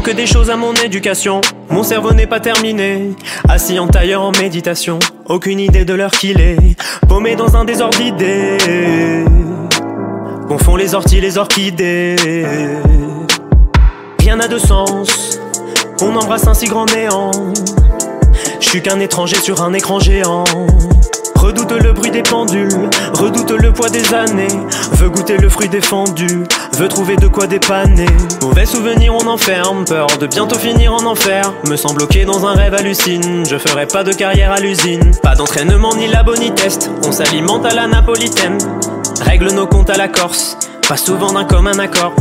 manque des choses à mon éducation. Mon cerveau n'est pas terminé, assis en tailleur en méditation. Aucune idée de l'heure qu'il est, paumé dans un désordre d'idées. Confond les orties, les orchidées. Rien n'a de sens, on embrasse un si grand néant. Je suis qu'un étranger sur un écran géant. Redoute le bruit des pendules, redoute le poids des années. Veut goûter le fruit défendu, veut trouver de quoi dépanner. Mauvais souvenir on enferme, peur de bientôt finir en enfer. Me sens bloqué dans un rêve hallucine, je ferai pas de carrière à l'usine. Pas d'entraînement ni labo ni test, on s'alimente à la napolitaine. Règle nos comptes à la Corse, pas souvent d'un commun accord.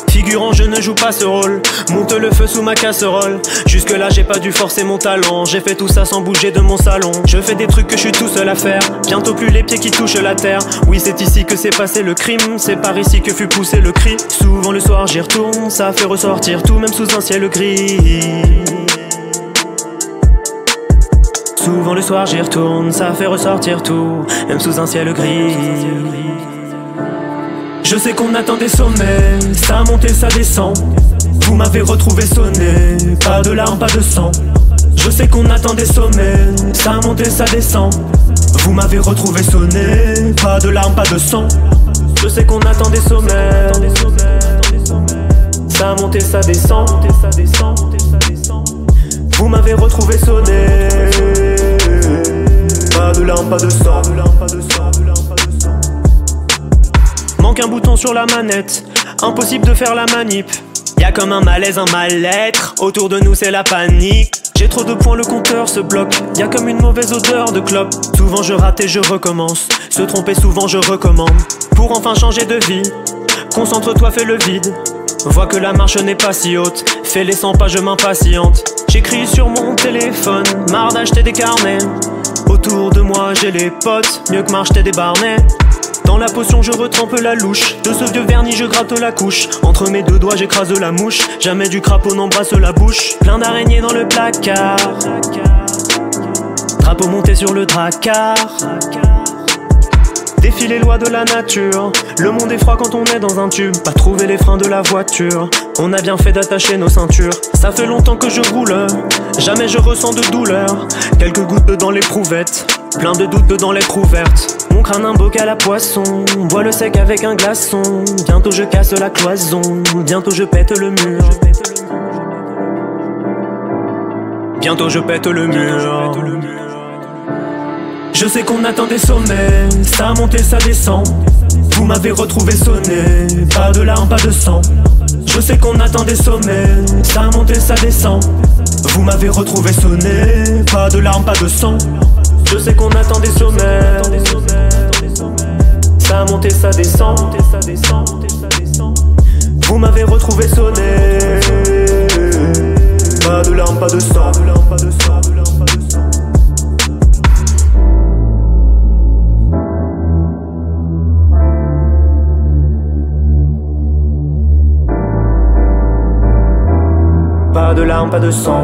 Figurant, je ne joue pas ce rôle, monte le feu sous ma casserole. Jusque là j'ai pas dû forcer mon talent, j'ai fait tout ça sans bouger de mon salon. Je fais des trucs que je suis tout seul à faire, bientôt plus les pieds qui touchent la terre. Oui c'est ici que s'est passé le crime, c'est par ici que fut poussé le cri. Souvent le soir j'y retourne, ça fait ressortir tout même sous un ciel gris. Souvent le soir j'y retourne, ça fait ressortir tout, même sous un ciel gris. Je sais qu'on attend des sommets, ça monte et ça descend. Vous m'avez retrouvé sonné, pas de larmes, pas de sang. Je sais qu'on attend des sommets, ça monte et ça descend. Vous m'avez retrouvé sonné, pas de larmes, pas de sang. Je sais qu'on attend des sommets, ça monte et ça descend. Vous m'avez retrouvé sonné, pas de larmes, pas de sang. Manque un bouton sur la manette, impossible de faire la manip. Y'a comme un malaise, un mal-être, autour de nous c'est la panique. J'ai trop de points, le compteur se bloque, y'a comme une mauvaise odeur de clope. Souvent je rate et je recommence, se tromper souvent je recommande. Pour enfin changer de vie, concentre-toi, fais le vide. Vois que la marche n'est pas si haute, fais les 100 pas, je m'impatiente. J'écris sur mon téléphone, marre d'acheter des carnets. Autour de moi j'ai les potes, mieux que m'acheter des barnets. Dans la potion je retrempe la louche, de ce vieux vernis je gratte la couche. Entre mes deux doigts j'écrase la mouche, jamais du crapaud n'embrasse la bouche. Plein d'araignées dans le placard, drapeau monté sur le dracard. Défie les lois de la nature, le monde est froid quand on est dans un tube. Pas trouver les freins de la voiture, on a bien fait d'attacher nos ceintures. Ça fait longtemps que je roule, jamais je ressens de douleur. Quelques gouttes dans l'éprouvette, plein de doutes dans les trous vertes. Mon crâne un bocal à poisson, bois le sec avec un glaçon. Bientôt je casse la cloison, bientôt je pète le mur. Bientôt je pète le mur. Je sais qu'on attend des sommets, ça monte et ça descend. Vous m'avez retrouvé sonné, pas de larmes, pas de sang. Je sais qu'on attend des sommets, ça monte et ça descend. Vous m'avez retrouvé sonné, pas de larmes, pas de sang. Je sais qu'on attend des sommets, ça monte et ça descend. Vous m'avez retrouvé sonné, pas de larmes, pas de sang. Pas de larmes, pas de sang.